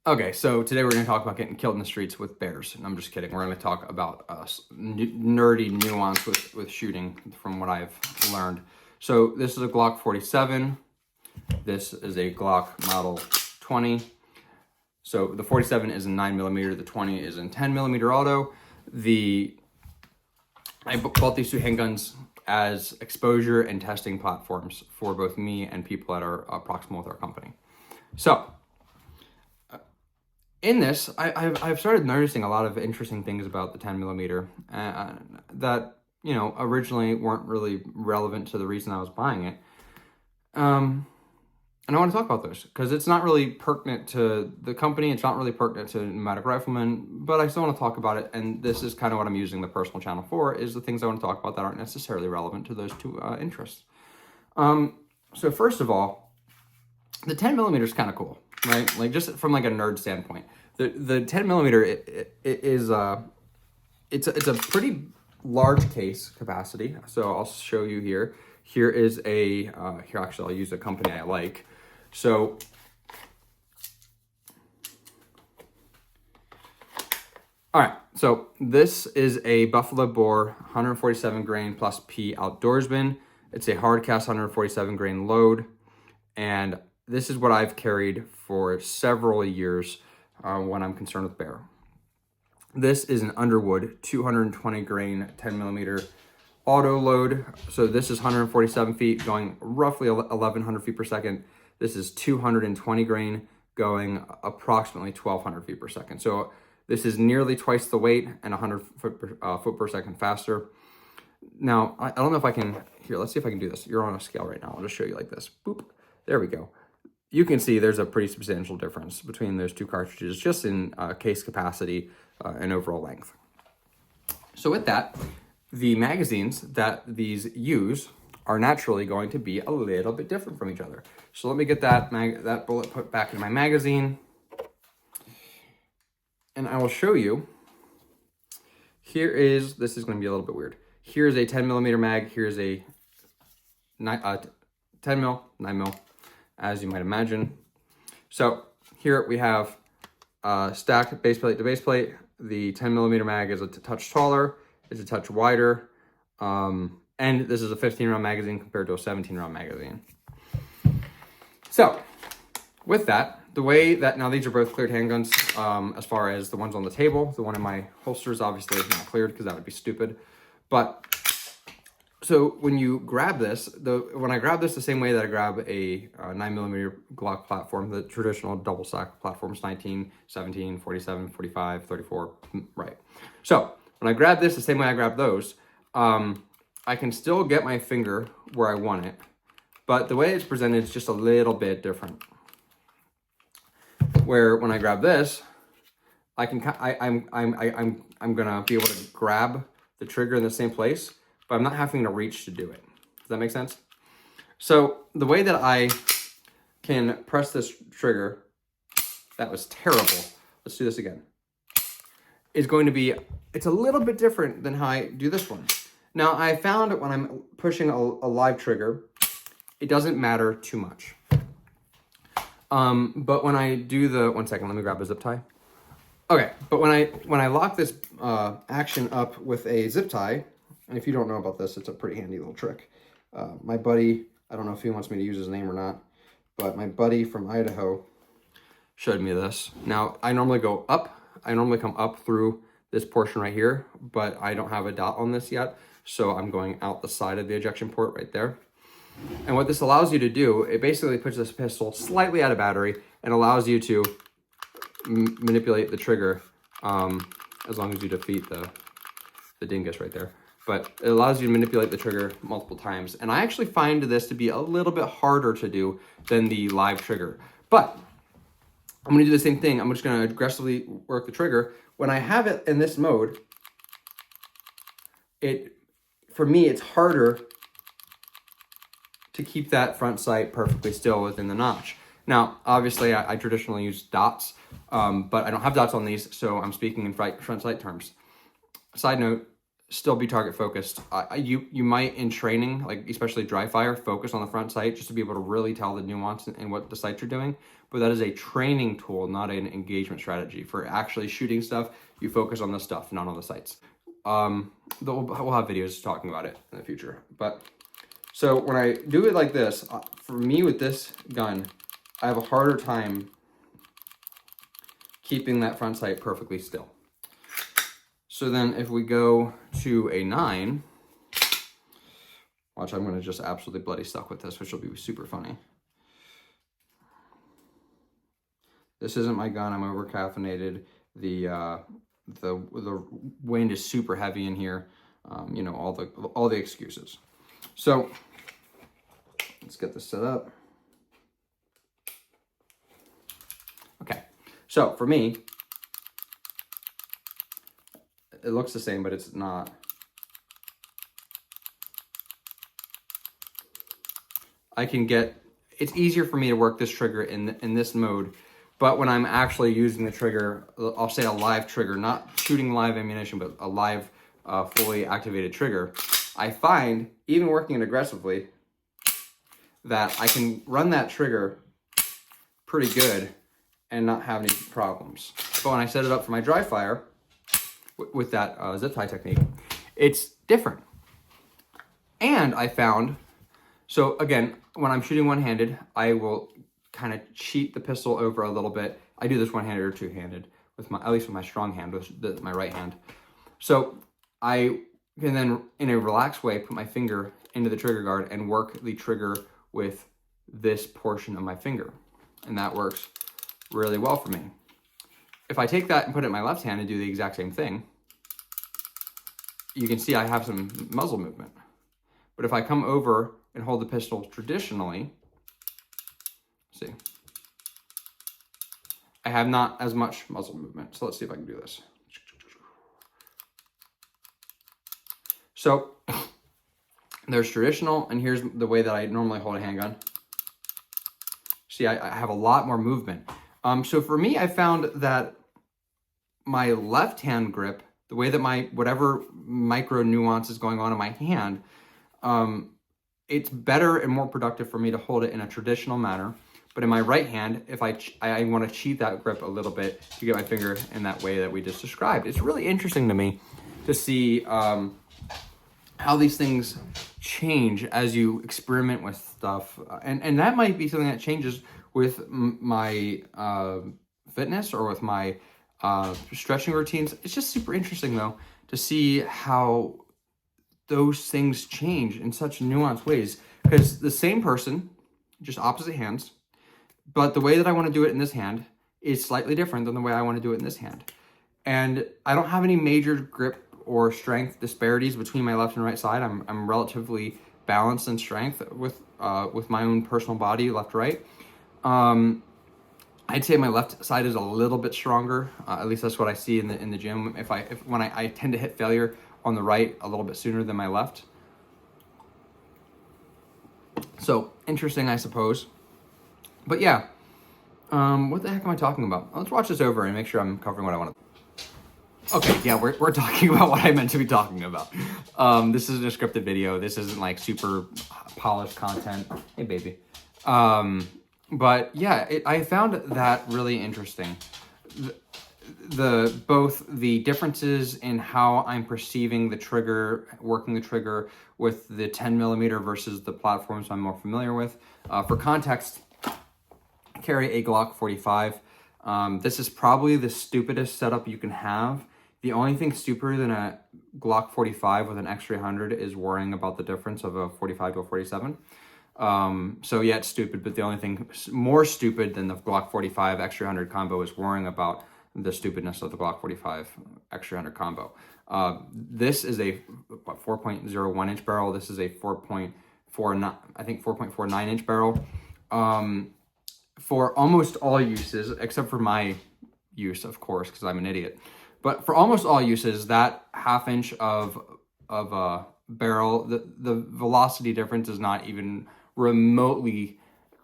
Okay, so today we're going to talk about getting killed in the streets with bears. And I'm just kidding. We're going to talk about nerdy nuance with shooting from what I've learned. So this is a Glock 47. This is a Glock Model 20. So the 47 is in 9mm, the 20 is in 10mm auto. I bought these two handguns as exposure and testing platforms for both me and people that are proximal with our company. So in this, I've started noticing a lot of interesting things about the 10mm that, you know, originally weren't really relevant to the reason I was buying it. And I want to talk about those because it's not really pertinent to the company. It's not really pertinent to pneumatic riflemen, but I still want to talk about it. And this is kind of what I'm using the personal channel for, is the things I want to talk about that aren't necessarily relevant to those two interests. So first of all, the 10mm is kind of cool, right? Like just from like a nerd standpoint, the 10mm it's a pretty large case capacity. So I'll show you here. Here is a here actually I'll use a company I like. So all right, so this is a Buffalo Bore 147 grain plus P outdoorsman. It's a hard cast 147 grain load, and this is what I've carried for several years when I'm concerned with bear. This is an Underwood 220 grain 10mm auto load. So this is 147 feet going roughly 1,100 feet per second. This is 220 grain going approximately 1,200 feet per second. So this is nearly twice the weight and 100 foot per second faster. Now, I don't know if I can, here, let's see if I can do this. You're on a scale right now. I'll just show you like this. Boop. There we go. You can see there's a pretty substantial difference between those two cartridges just in case capacity and overall length. So with that, the magazines that these use are naturally going to be a little bit different from each other. So let me get that bullet put back in my magazine. And I will show you, this is going to be a little bit weird. Here's a 10mm mag, here's a 10mm, 9mm, as you might imagine. So here we have stacked base plate to base plate. The 10mm mag is a touch taller, it's a touch wider, and this is a 15-round magazine compared to a 17-round magazine. So with that, the way that, now these are both cleared handguns, as far as the ones on the table. The one in my holster is obviously not cleared because that would be stupid. But so when you grab this, when I grab this the same way that I grab a 9mm Glock platform, the traditional double stack platforms, 19, 17, 47, 45, 34, right. So when I grab this the same way I grab those, I can still get my finger where I want it, but the way it's presented is just a little bit different. Where when I grab this, I'm gonna be able to grab the trigger in the same place, but I'm not having to reach to do it. Does that make sense? So the way that I can press this trigger, that was terrible. Let's do this again. Is going to be, it's a little bit different than how I do this one. Now I found that when I'm pushing a live trigger, it doesn't matter too much. But when I do one second, let me grab a zip tie. Okay, but when I lock this action up with a zip tie, and if you don't know about this, it's a pretty handy little trick. My buddy, I don't know if he wants me to use his name or not, but my buddy from Idaho showed me this. Now, I normally go up. I normally come up through this portion right here, but I don't have a dot on this yet, so I'm going out the side of the ejection port right there. And what this allows you to do, it basically puts this pistol slightly out of battery and allows you to manipulate the trigger as long as you defeat the dingus right there. But it allows you to manipulate the trigger multiple times. And I actually find this to be a little bit harder to do than the live trigger. But I'm gonna do the same thing. I'm just gonna aggressively work the trigger. When I have it in this mode, for me, it's harder to keep that front sight perfectly still within the notch. Now, obviously, I traditionally use dots, but I don't have dots on these, so I'm speaking in front sight terms. Side note, still be target focused. You might in training, like especially dry fire, focus on the front sight just to be able to really tell the nuance in what the sights are doing. But that is a training tool, not an engagement strategy. For actually shooting stuff, you focus on the stuff, not on the sights. We'll have videos talking about it in the future. But so when I do it like this, for me with this gun, I have a harder time keeping that front sight perfectly still. So then if we go to a 9, watch, I'm going to just absolutely bloody suck with this, which will be super funny. This isn't my gun. I'm over caffeinated. The wind is super heavy in here. You know, all the excuses. So let's get this set up. Okay. So for me, it looks the same, but it's not. It's easier for me to work this trigger in this mode, but when I'm actually using the trigger, I'll say a live trigger, not shooting live ammunition, but a live, fully activated trigger, I find, even working it aggressively, that I can run that trigger pretty good and not have any problems. But when I set it up for my dry fire, with that zip tie technique, it's different. And I found, so again, when I'm shooting one-handed, I will kind of cheat the pistol over a little bit. I do this one-handed or two-handed, at least with my strong hand, with my right hand. So I can then, in a relaxed way, put my finger into the trigger guard and work the trigger with this portion of my finger. And that works really well for me. If I take that and put it in my left hand and do the exact same thing, you can see I have some muzzle movement. But if I come over and hold the pistol traditionally, see, I have not as much muzzle movement. So let's see if I can do this. So there's traditional, and here's the way that I normally hold a handgun. See, I have a lot more movement. So for me, I found that my left hand grip, the way that whatever micro nuance is going on in my hand, it's better and more productive for me to hold it in a traditional manner. But in my right hand, if I want to cheat that grip a little bit to get my finger in that way that we just described, it's really interesting to me to see how these things change as you experiment with stuff. And that might be something that changes with my fitness or with my stretching routines. It's just super interesting, though, to see how those things change in such nuanced ways. Because the same person, just opposite hands, but the way that I want to do it in this hand is slightly different than the way I want to do it in this hand. And I don't have any major grip or strength disparities between my left and right side. I'm relatively balanced in strength with my own personal body, left, right. I'd say my left side is a little bit stronger. At least that's what I see in the gym. When I tend to hit failure on the right a little bit sooner than my left. So interesting, I suppose. But yeah, what the heck am I talking about? Let's watch this over and make sure I'm covering what I want to. Okay, yeah, we're talking about what I meant to be talking about. This isn't a scripted video. This isn't like super polished content. Hey, baby. But yeah, I found that really interesting. Both the differences in how I'm perceiving the trigger, working the trigger with the 10mm versus the platforms I'm more familiar with. For context, I carry a Glock 45. This is probably the stupidest setup you can have. The only thing stupider than a Glock 45 with an X300 is worrying about the difference of a 45 to a 47. So yeah, it's stupid, but the only thing more stupid than the Glock 45 X300 combo is worrying about the stupidness of the Glock 45 X300 combo. This is a 4.01 inch barrel. This is a 4.49 inch barrel. For almost all uses, except for my use, of course, because I'm an idiot. But for almost all uses, that half inch of a barrel, the velocity difference is not even remotely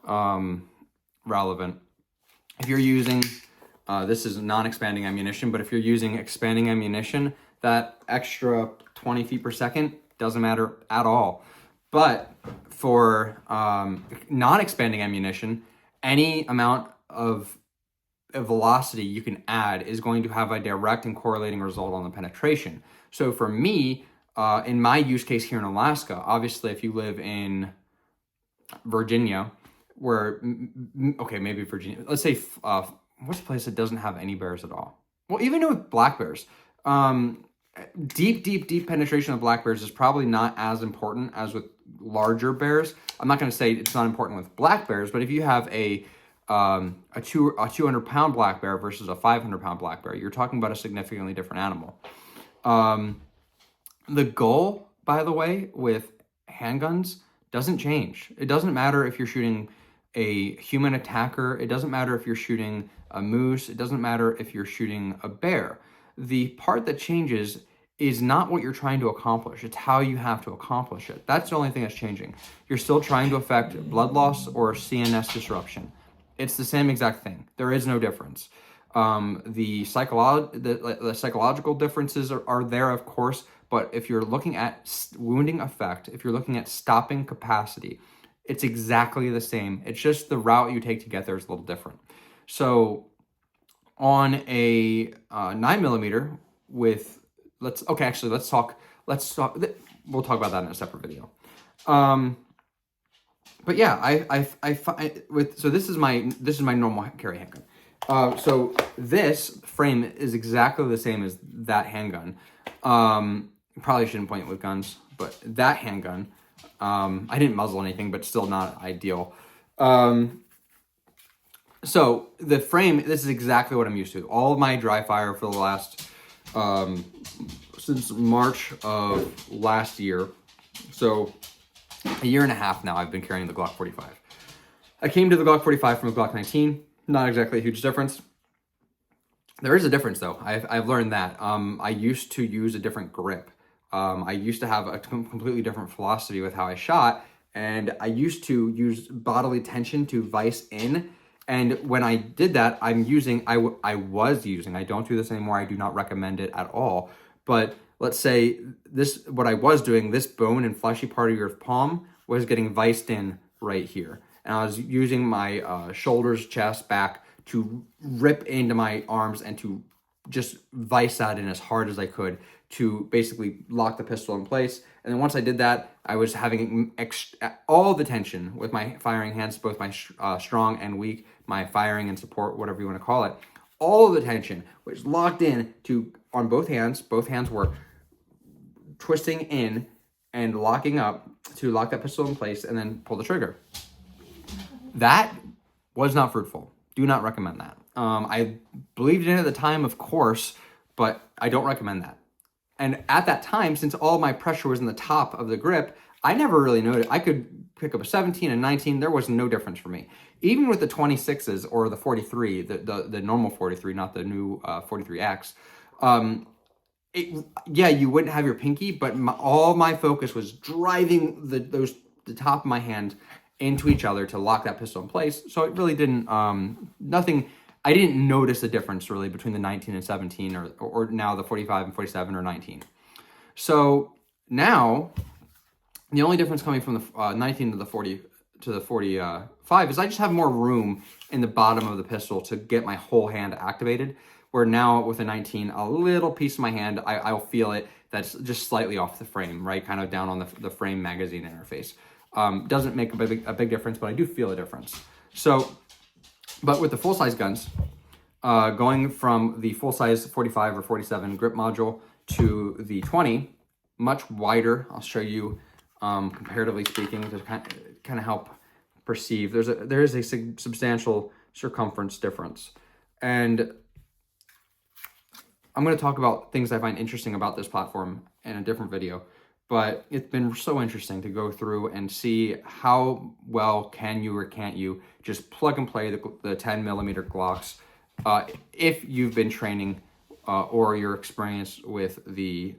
relevant. If you're using, this is non-expanding ammunition, but if you're using expanding ammunition, that extra 20 feet per second doesn't matter at all. But for non-expanding ammunition, any amount of velocity you can add is going to have a direct and correlating result on the penetration. So for me, in my use case here in Alaska, obviously if you live in Virginia, where, okay, maybe Virginia, let's say, what's a place that doesn't have any bears at all? Well, even with black bears, deep penetration of black bears is probably not as important as with larger bears. I'm not going to say it's not important with black bears, but if you have a 200-pound black bear versus a 500-pound black bear, you're talking about a significantly different animal. The goal, by the way, with handguns doesn't change. It doesn't matter if you're shooting a human attacker. It doesn't matter if you're shooting a moose. It doesn't matter if you're shooting a bear. The part that changes is not what you're trying to accomplish. It's how you have to accomplish it. That's the only thing that's changing. You're still trying to affect blood loss or CNS disruption. It's the same exact thing. There is no difference. The psychological differences are there, of course, but if you're looking at wounding effect, if you're looking at stopping capacity, it's exactly the same. It's just the route you take to get there is a little different. So on a 9mm with, we'll talk about that in a separate video. But yeah, so this is my normal carry handgun. So this frame is exactly the same as that handgun. Probably shouldn't point with guns, but that handgun, I didn't muzzle anything, but still not ideal. So the frame, this is exactly what I'm used to. All of my dry fire for the last, since March of last year, so a year and a half now, I've been carrying the Glock 45. I came to the Glock 45 from a Glock 19. Not exactly a huge difference. There is a difference though. I've learned that. I used to use a different grip. I used to have a completely different philosophy with how I shot, and I used to use bodily tension to vice in. And when I did that, I was using, I don't do this anymore. I do not recommend it at all. But let's say what I was doing, this bone and fleshy part of your palm was getting viced in right here. And I was using my shoulders, chest, back to rip into my arms and to just vice that in as hard as I could to basically lock the pistol in place. And then once I did that, I was having all the tension with my firing hands, both my strong and weak, my firing and support, whatever you want to call it. All of the tension was locked in on both hands. Both hands were twisting in and locking up to lock that pistol in place and then pull the trigger. That was not fruitful. Do not recommend that. I believed in it at the time, of course, but I don't recommend that. And at that time, since all my pressure was in the top of the grip, I never really noticed. I could pick up a 17 and 19. There was no difference for me. Even with the 26s or the 43, the normal 43, not the new 43X, you wouldn't have your pinky, but all my focus was driving the top of my hand into each other to lock that pistol in place. So it really didn't, I didn't notice a difference really between the 19 and 17 or now the 45 and 47 or 19. So now the only difference coming from the 19 to the 40 to the 45 is I just have more room in the bottom of the pistol to get my whole hand activated. Where now with a 19, a little piece of my hand, I'll feel it that's just slightly off the frame, right? Kind of down on the frame magazine interface. Doesn't make a big difference, but I do feel a difference. So, but with the full-size guns, going from the full-size 45 or 47 grip module to the 20, much wider. I'll show you comparatively speaking to kind of help perceive. There is a substantial circumference difference. And I'm going to talk about things I find interesting about this platform in a different video, but it's been so interesting to go through and see how well can you or can't you just plug and play the 10mm Glocks if you've been training or you're experienced with the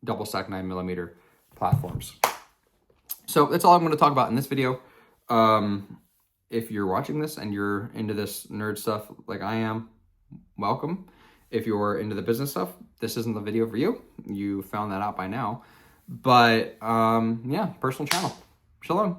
double stack 9mm platforms. So that's all I'm going to talk about in this video. If you're watching this and you're into this nerd stuff like I am, welcome. If you're into the business stuff, this isn't the video for you. You found that out by now. But yeah, personal channel. Shalom.